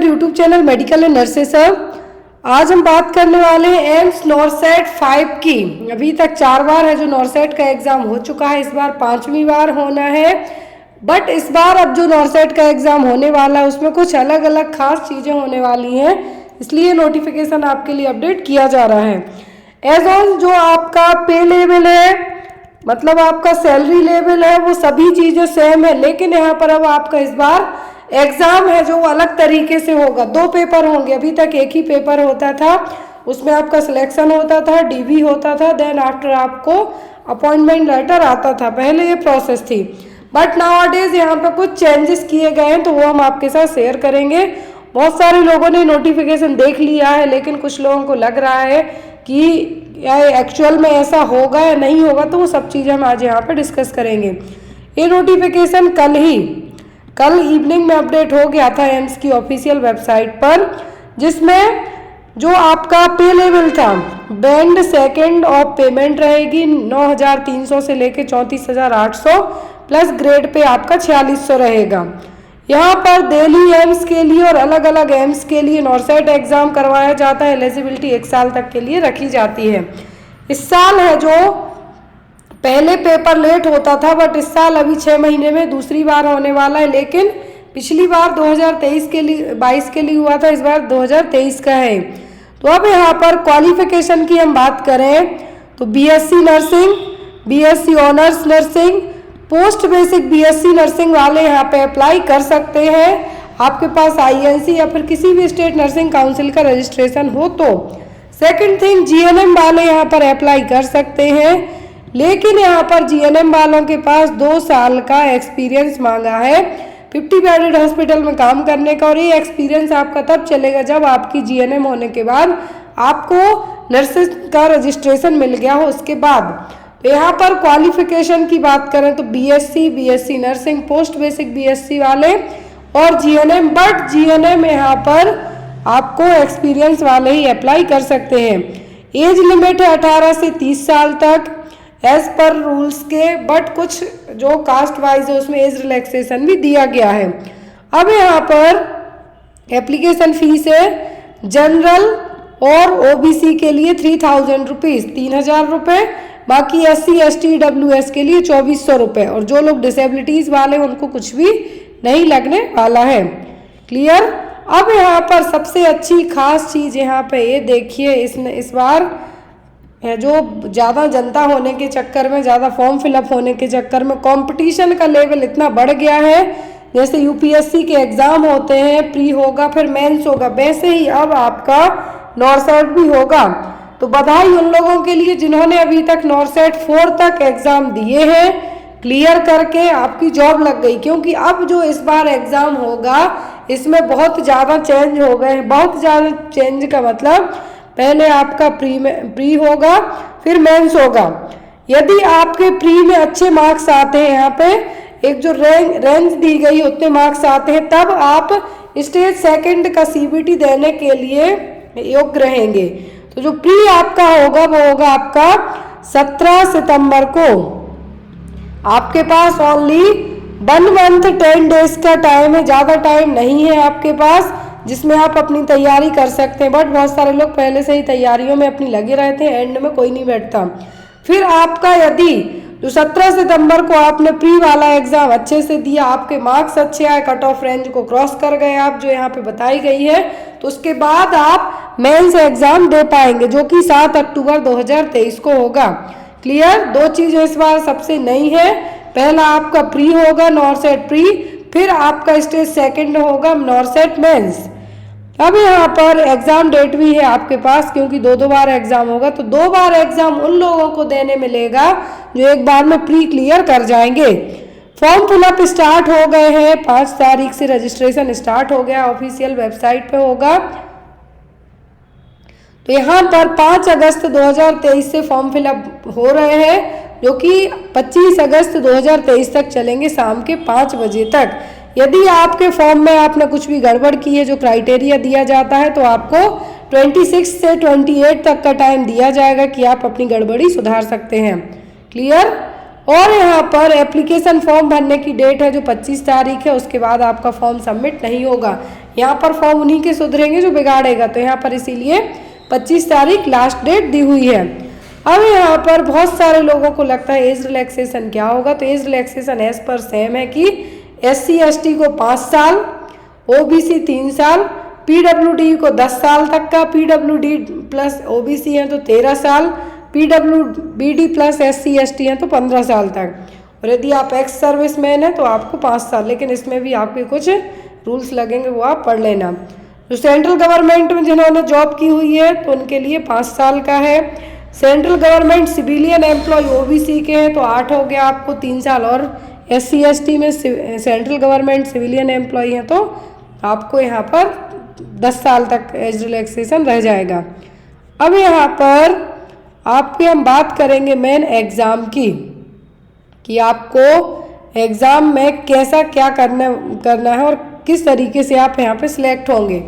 YouTube channel medical and nurses. आज हम बात करने वाले हैं एम्स नॉरसेट 5 की। अभी तक 4 बार है जो नॉरसेट का एग्जाम हो चुका है, इस बार 5वीं बार होना है। बट इस बार अब जो नॉरसेट का एग्जाम होने वाला है उसमें कुछ अलग अलग खास चीज़ें होने वाली हैं, इसलिए नोटिफिकेशन आपके लिए अपडेट किया जा रहा है। एज ऑन जो आपका पे लेवल है, मतलब आपका सैलरी लेवल है, वो सभी चीज़ें सेम है, लेकिन यहाँ पर अब आपका इस बार एग्ज़ाम है जो अलग तरीके से होगा। 2 पेपर होंगे। अभी तक एक ही पेपर होता था, उसमें आपका सिलेक्शन होता था, डीवी होता था, देन आफ्टर आपको अपॉइंटमेंट लेटर आता था। पहले ये प्रोसेस थी, बट नाउ डेज यहाँ पे कुछ चेंजेस किए गए हैं, तो वो हम आपके साथ शेयर करेंगे। बहुत सारे लोगों ने नोटिफिकेशन देख लिया है, लेकिन कुछ लोगों को लग रहा है कि एक्चुअल में ऐसा होगा या नहीं होगा, तो वो सब चीज़ें हम आज यहाँ पे डिस्कस करेंगे। ये नोटिफिकेशन कल इवनिंग में अपडेट हो गया था एम्स की ऑफिशियल वेबसाइट पर, जिसमें जो आपका पे लेवल था, बैंड सेकंड ऑफ पेमेंट रहेगी 9,300 से लेके 34,800, प्लस ग्रेड पे आपका 4,600 रहेगा। यहाँ पर दिल्ली एम्स के लिए और अलग अलग एम्स के लिए नॉरसेट एग्जाम करवाया जाता है। एलिजिबिलिटी 1 साल तक के लिए रखी जाती है। इस साल है जो पहले पेपर लेट होता था, बट इस साल अभी 6 महीने में दूसरी बार होने वाला है। लेकिन पिछली बार 2023 के लिए 22 के लिए हुआ था, इस बार 2023 का है। तो अब यहाँ पर क्वालिफिकेशन की हम बात करें तो BSc nursing, BSc honours nursing, post basic BSc nursing वाले यहाँ पे अप्लाई कर सकते हैं। आपके पास आईएनसी या फिर किसी भी स्टेट नर्सिंग काउंसिल का रजिस्ट्रेशन हो तो। सेकंड थिंग, जीएनएम वाले यहाँ पर अप्लाई कर सकते हैं, लेकिन यहाँ पर जीएनएम वालों के पास 2 साल का एक्सपीरियंस मांगा है 50 बेडेड हॉस्पिटल में काम करने का। और ये एक्सपीरियंस आपका तब चलेगा जब आपकी जीएनएम होने के बाद आपको नर्सिंग का रजिस्ट्रेशन मिल गया हो, उसके बाद। तो यहाँ पर क्वालिफिकेशन की बात करें तो BSc, BSc nursing, post basic BSc वाले और जीएनएम, बट जीएनएम यहाँ पर आपको एक्सपीरियंस वाले ही अप्लाई कर सकते हैं। एज लिमिट है 18 से 30 साल तक एज पर रूल्स के, बट कुछ जो कास्ट वाइज है उसमें एज रिलैक्सेशन भी दिया गया है। अब यहाँ पर एप्लीकेशन फीस है जनरल और ओबीसी के लिए 3,000 रुपीज़, 3,000 रुपये। बाकी SC ST WS के लिए 2,400 रुपये, और जो लोग डिसेबिलिटीज़ वाले उनको कुछ भी नहीं लगने वाला है। क्लियर। अब यहाँ पर सबसे अच्छी खास चीज़ यहाँ पे ये देखिए, इस बार है जो ज़्यादा जनता होने के चक्कर में, ज़्यादा फॉर्म फिलअप होने के चक्कर में कंपटीशन का लेवल इतना बढ़ गया है। जैसे यूपीएससी के एग्ज़ाम होते हैं, प्री होगा फिर मेंस होगा, वैसे ही अब आपका नॉरसेट भी होगा। तो बधाई उन लोगों के लिए जिन्होंने अभी तक नॉरसेट 4 तक एग्ज़ाम दिए हैं, क्लियर करके आपकी जॉब लग गई। क्योंकि अब जो इस बार एग्ज़ाम होगा इसमें बहुत ज़्यादा चेंज हो गए हैं। बहुत ज़्यादा चेंज का मतलब, पहले आपका प्री होगा फिर मेंस होगा। यदि आपके प्री में अच्छे मार्क्स आते हैं, यहाँ पे एक जो रेंज दी गई उतने मार्क्स आते हैं, तब आप स्टेज सेकंड का सीबीटी देने के लिए योग्य रहेंगे। तो जो प्री आपका होगा वो होगा आपका 17 सितंबर को। आपके पास ओनली 1 मंथ 10 डेज का टाइम है, ज़्यादा टाइम नहीं है आपके पास जिसमें आप अपनी तैयारी कर सकते हैं। बट बहुत सारे लोग पहले से ही तैयारियों में अपनी लगे रहते हैं, एंड में कोई नहीं बैठता। फिर आपका यदि जो 17 सितंबर को आपने प्री वाला एग्जाम अच्छे से दिया, आपके मार्क्स अच्छे आए, कट ऑफ रेंज को क्रॉस कर गए आप, जो यहाँ पे बताई गई है, तो उसके बाद आप मेंस एग्जाम दे पाएंगे, जो कि 7 अक्टूबर 2023 को होगा। क्लियर। 2 चीज़ें इस बार सबसे नई है। पहला आपका प्री होगा नॉरसेट प्री, फिर आपका स्टेज सेकंड होगा नॉरसेट मेंस। अब यहाँ पर एग्जाम डेट भी है आपके पास, क्योंकि 2 बार एग्जाम होगा, तो 2 बार एग्जाम उन लोगों को देने मिलेगा जो एक बार में प्री क्लियर कर जाएंगे। फॉर्म फिलअप स्टार्ट हो गए हैं, 5 तारीख से रजिस्ट्रेशन स्टार्ट हो गया, ऑफिशियल वेबसाइट पे होगा। तो यहाँ पर 5 अगस्त 2023 से फॉर्म फिलअप हो रहे हैं, जो कि 25 अगस्त 2023 तक चलेंगे, शाम के 5 बजे तक। यदि आपके फॉर्म में आपने कुछ भी गड़बड़ की है, जो क्राइटेरिया दिया जाता है, तो आपको 26 से 28 तक का टाइम दिया जाएगा कि आप अपनी गड़बड़ी सुधार सकते हैं। क्लियर। और यहाँ पर एप्लीकेशन फॉर्म भरने की डेट है जो 25 तारीख है, उसके बाद आपका फॉर्म सबमिट नहीं होगा। यहाँ पर फॉर्म उन्हीं के सुधरेंगे जो बिगाड़ेगा, तो यहाँ पर इसीलिए 25 तारीख लास्ट डेट दी हुई है। अब यहाँ पर बहुत सारे लोगों को लगता है एज रिलैक्सेशन क्या होगा, तो एज रिलैक्सेशन एज पर सेम है कि SC/ST को 5 साल, OBC 3 साल, PWD को 10 साल तक का, PWD प्लस OBC है तो 13 साल, PWBD प्लस SC/ST है तो 15 साल तक, और यदि आप एक्स सर्विस मैन है तो आपको 5 साल। लेकिन इसमें भी आपके कुछ रूल्स लगेंगे, वो आप पढ़ लेना। जो सेंट्रल गवर्नमेंट में जिन्होंने जॉब की हुई है तो उनके लिए 5 साल का है। Central government civilian employ OBC के हैं तो 8 हो गया आपको 3 साल, और SC/ST में सेंट्रल गवर्नमेंट सिविलियन एम्प्लॉय हैं तो आपको यहाँ पर 10 साल तक एज रिलैक्सेशन रह जाएगा। अब यहाँ पर आपकी हम बात करेंगे मेन एग्ज़ाम की, कि आपको एग्ज़ाम में कैसा क्या करना है और किस तरीके से आप यहाँ पे सिलेक्ट होंगे।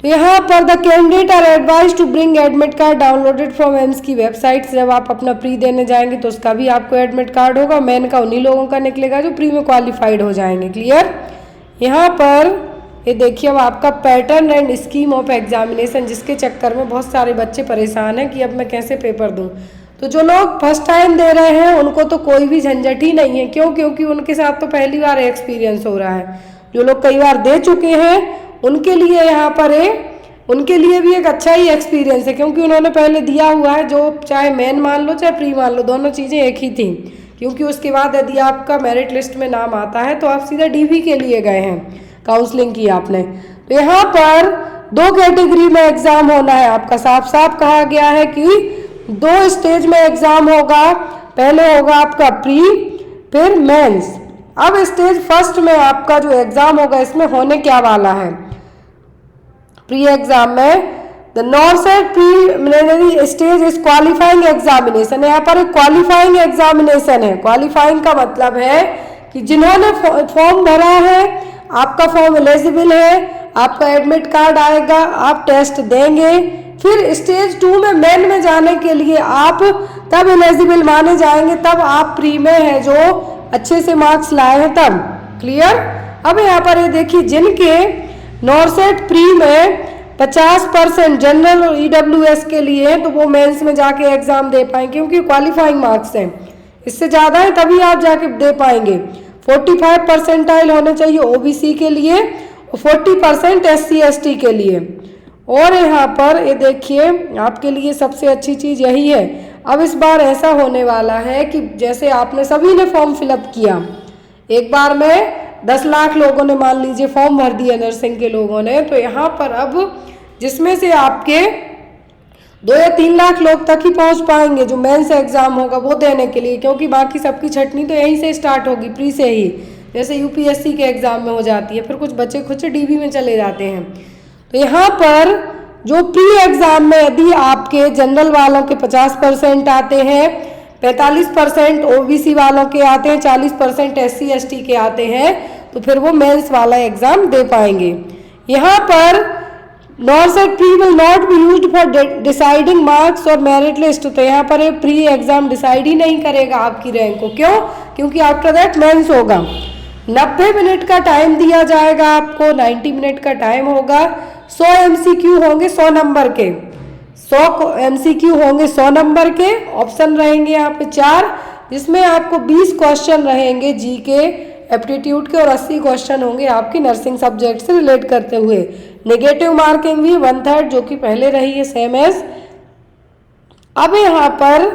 तो यहाँ पर the candidate are advise to bring admit card downloaded from AIIMS की वेबसाइट। जब आप अपना प्री देने जाएंगे तो उसका भी आपको एडमिट कार्ड होगा। मेन का उन्हीं लोगों का निकलेगा जो प्री में क्वालिफाइड हो जाएंगे। क्लियर। यहाँ पर ये देखिए अब आपका pattern and scheme of examination, जिसके चक्कर में बहुत सारे बच्चे परेशान हैं कि अब मैं कैसे पेपर दूँ। तो जो लोग फर्स्ट टाइम दे रहे हैं उनको तो कोई भी झंझट ही नहीं है। क्यों? क्योंकि उनके साथ तो पहली बार एक्सपीरियंस हो रहा है। जो लोग कई बार दे चुके हैं उनके लिए यहाँ पर उनके लिए भी एक अच्छा ही एक्सपीरियंस है, क्योंकि उन्होंने पहले दिया हुआ है। जो चाहे मेन मान लो चाहे प्री मान लो, दोनों चीज़ें एक ही थी। क्योंकि उसके बाद यदि आपका मेरिट लिस्ट में नाम आता है तो आप सीधा DV के लिए गए हैं, काउंसलिंग की आपने। तो यहाँ पर 2 कैटेगरी में एग्ज़ाम होना है आपका। साफ साफ कहा गया है कि 2 स्टेज में एग्ज़ाम होगा। पहले होगा आपका प्री, फिर मेंस। अब स्टेज फर्स्ट में आपका जो एग्ज़ाम होगा इसमें होने क्या वाला है, प्री एग्जाम में the नॉर्सेट preliminary stage is qualifying examination. यहाँ पर एक क्वालिफाइंग एग्जामिनेशन है। क्वालिफाइंग का मतलब है कि जिन्होंने फॉर्म भरा है, आपका फॉर्म एलिजिबल है, आपका एडमिट कार्ड आएगा, आप टेस्ट देंगे, फिर स्टेज 2 में मेन में जाने के लिए आप तब एलिजिबल माने जाएंगे, तब आप प्री में है जो अच्छे से मार्क्स लाए हैं तब। क्लियर। अब यहाँ पर ये देखिए जिनके नॉर्सेट प्री में 50% जनरल और EWS के लिए है तो वो मेंस में जाके एग्जाम दे पाएंगे, क्योंकि क्वालिफाइंग मार्क्स हैं। इससे ज़्यादा है तभी आप जाके दे पाएंगे। 45 परसेंटाइल होने चाहिए OBC के लिए और 40% SC/ST के लिए। और यहाँ पर ये देखिए आपके लिए सबसे अच्छी चीज़ यही है। अब इस बार ऐसा होने वाला है कि जैसे आपने सभी ने फॉर्म फिलअप किया, एक बार में 10 लाख लोगों ने मान लीजिए फॉर्म भर दिया नर्सिंग के लोगों ने, तो यहाँ पर अब जिसमें से आपके 2 या 3 लाख लोग तक ही पहुँच पाएंगे जो मेंस एग्जाम होगा वो देने के लिए, क्योंकि बाकी सबकी छटनी तो यहीं से स्टार्ट होगी, प्री से ही, जैसे UPSC के एग्जाम में हो जाती है। फिर कुछ बच्चे खुद से DV में चले जाते हैं। तो यहाँ पर जो प्री एग्जाम में यदि आपके जनरल वालों के 50% आते हैं, 45% OBC वालों के आते हैं, 40% SC/ST के आते हैं, तो फिर वो मेंस वाला एग्जाम दे पाएंगे। यहाँ पर नॉर्सेट pre will not be used for deciding marks और मेरिट लिस्ट। तो यहाँ पर प्री एग्जाम डिसाइड ही नहीं करेगा आपकी रैंक को। क्यों? क्योंकि आफ्टर दैट मेंस होगा। 90 मिनट का टाइम दिया जाएगा आपको, 90 मिनट का टाइम होगा। 100 MCQ होंगे 100 नंबर के, 100 MCQ होंगे 100 नंबर के। ऑप्शन रहेंगे यहाँ पे 4, जिसमें आपको 20 क्वेश्चन रहेंगे GK एप्टीट्यूड के और 80 क्वेश्चन होंगे आपकी नर्सिंग सब्जेक्ट से रिलेट करते हुए। नेगेटिव मार्किंग भी 1/3 जो कि पहले रही है सेम एज। अब यहाँ पर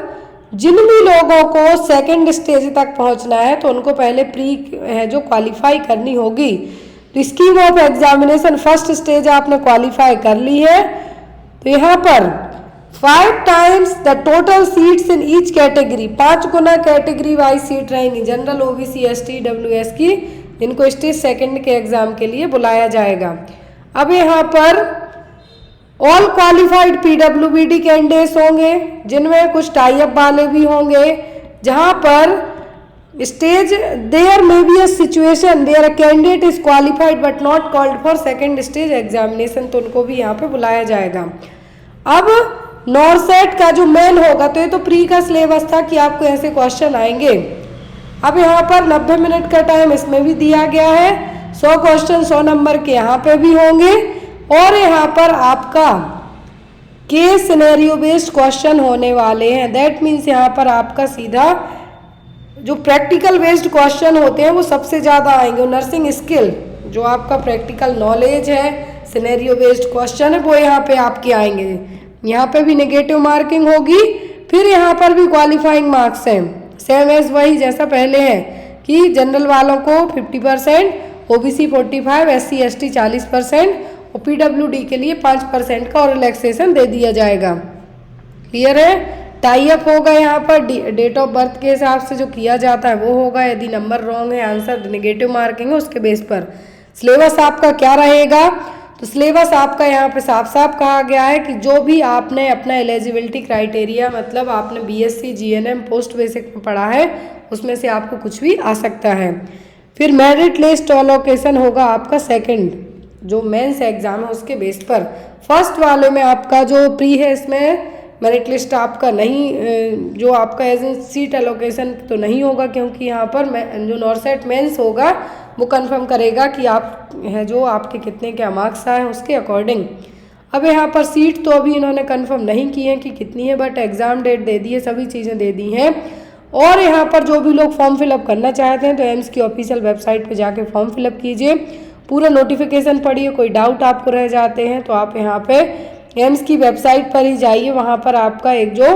जिन भी लोगों को सेकंड स्टेज तक पहुँचना है तो उनको पहले प्री है जो क्वालिफाई करनी होगी। तो scheme of examination first stage आपने क्वालिफाई कर ली है, तो यहाँ पर 5 times the total seats in each category, 5 Guna category wise seat रहेंगी जनरल OBC ST WS की, जिनको स्टेज सेकंड के एग्जाम के लिए बुलाया जाएगा। अब यहाँ पर ऑल क्वालिफाइड PWBD कैंडिडेट्स होंगे, जिनमें कुछ टाई अप वाले भी होंगे, जहाँ पर stage there may be a situation there a candidate is qualified but not called for second stage examination, तो उनको भी यहाँ पे बुलाया जाएगा। अब नॉर्सेट का जो मेन होगा, तो ये तो प्री का सिलेबस था कि आपको ऐसे क्वेश्चन आएंगे। अब यहाँ पर 90 मिनट का टाइम इसमें भी दिया गया है। 100 क्वेश्चन 100 नंबर के यहाँ पे भी होंगे और यहाँ पर आपका केस सिनेरियो बेस्ड क्वेश्चन होने वाले हैं। दैट मीन्स यहाँ पर आपका सीधा जो प्रैक्टिकल बेस्ड क्वेश्चन होते हैं वो सबसे ज़्यादा आएंगे। नर्सिंग स्किल जो आपका प्रैक्टिकल नॉलेज है, सिनेरियो बेस्ड क्वेश्चन है, वो यहाँ पे आपके आएंगे। यहाँ पे भी नेगेटिव मार्किंग होगी, फिर यहाँ पर भी क्वालिफाइंग मार्क्स हैं, सेम एज वही जैसा पहले है कि जनरल वालों को 50%, ओबीसी 45%, एससी एसटी 40% और पीडब्ल्यूडी के लिए 5% का और रिलैक्सेशन दे दिया जाएगा। क्लियर है? टाई अप होगा यहाँ पर डेट ऑफ बर्थ के हिसाब से जो किया जाता है वो होगा। यदि नंबर रॉन्ग है, आंसर नेगेटिव मार्किंग है, उसके बेस पर सिलेबस आपका क्या रहेगा। तो सिलेबस आपका यहाँ पे साफ साफ कहा गया है कि जो भी आपने अपना एलिजिबिलिटी क्राइटेरिया मतलब आपने बीएससी जीएनएम पोस्ट बेसिक में पढ़ा है उसमें से आपको कुछ भी आ सकता है। फिर मेरिट लिस्ट अलोकेशन होगा आपका सेकंड जो मेंस एग्जाम है उसके बेस पर। फर्स्ट वाले में आपका जो प्री है इसमें मेरिट लिस्ट आपका नहीं, जो आपका एज ए सीट एलोकेशन तो नहीं होगा क्योंकि यहाँ पर जो नॉर्सेट मेंस होगा वो कंफर्म करेगा कि आप है जो आपके कितने क्या मार्क्स आए हैं उसके अकॉर्डिंग। अब यहाँ पर सीट तो अभी इन्होंने कंफर्म नहीं की है कि कितनी है, बट एग्ज़ाम डेट दे दी है, सभी चीज़ें दे दी हैं। और यहाँ पर जो भी लोग फॉर्म फिलअप करना चाहते हैं तो एम्स की ऑफिशियल वेबसाइट पर जाके फॉर्म फिलअप कीजिए, पूरा नोटिफिकेशन पढ़िए। कोई डाउट आपको रह जाते हैं तो आप यहाँ पे एम्स की वेबसाइट पर ही जाइए, वहाँ पर आपका एक जो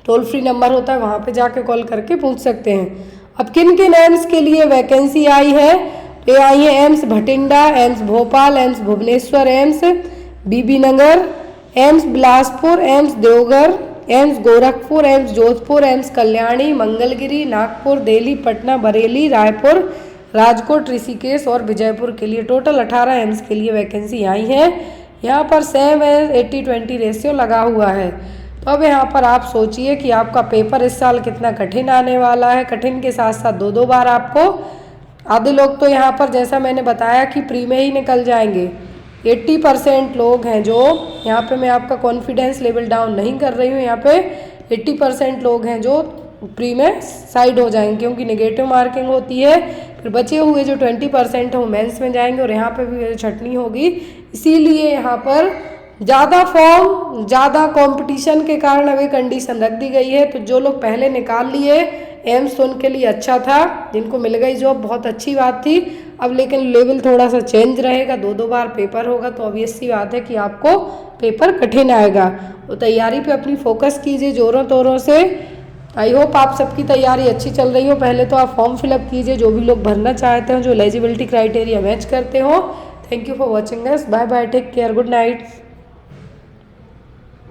टोल फ्री नंबर होता है वहाँ पे जाके कॉल करके पूछ सकते हैं। अब किन किन एम्स के लिए वैकेंसी आई है, तो ये आई है AIIMS Bathinda, AIIMS Bhopal, AIIMS Bhubaneswar, AIIMS Bibi Nagar, AIIMS Bilaspur, AIIMS Deoghar, AIIMS Gorakhpur, AIIMS Jodhpur, AIIMS Kalyani, Mangalagiri, Nagpur, Delhi, Patna, Bareilly, Raipur, Rajkot, Rishikesh और विजयपुर के लिए टोटल 18 एम्स के लिए वैकेंसी आई है। यहाँ पर सेम 80-20 रेशियो लगा हुआ है। तो अब यहाँ पर आप सोचिए कि आपका पेपर इस साल कितना कठिन आने वाला है। कठिन के साथ साथ दो बार आपको, आधे लोग तो यहाँ पर जैसा मैंने बताया कि प्री में ही निकल जाएंगे। 80% लोग हैं जो यहाँ पे, मैं आपका कॉन्फिडेंस लेवल डाउन नहीं कर रही हूँ, यहाँ पे 80% लोग हैं जो प्री में साइड हो जाएंगे क्योंकि नेगेटिव मार्किंग होती है। फिर बचे हुए जो 20% है वो मेंस में जाएंगे और यहाँ पे भी छटनी होगी। इसीलिए यहाँ पर ज़्यादा फॉर्म, ज़्यादा कंपटीशन के कारण अब ये कंडीशन रख दी गई है। तो जो लोग पहले निकाल लिए एम्स तो उनके लिए अच्छा था, जिनको मिल गई जॉब बहुत अच्छी बात थी। अब लेकिन लेवल थोड़ा सा चेंज रहेगा, दो बार पेपर होगा तो ऑब्वियस सी बात है कि आपको पेपर कठिन आएगा। तो तैयारी पे अपनी फोकस कीजिए ज़ोरों तोरों से। आई होप आप सबकी तैयारी अच्छी चल रही हो। पहले तो आप फॉर्म फिलअप कीजिए जो भी लोग भरना चाहते हो, जो एलिजिबिलिटी क्राइटेरिया मैच करते हो। Thank you for watching us. Bye bye, take care, good night.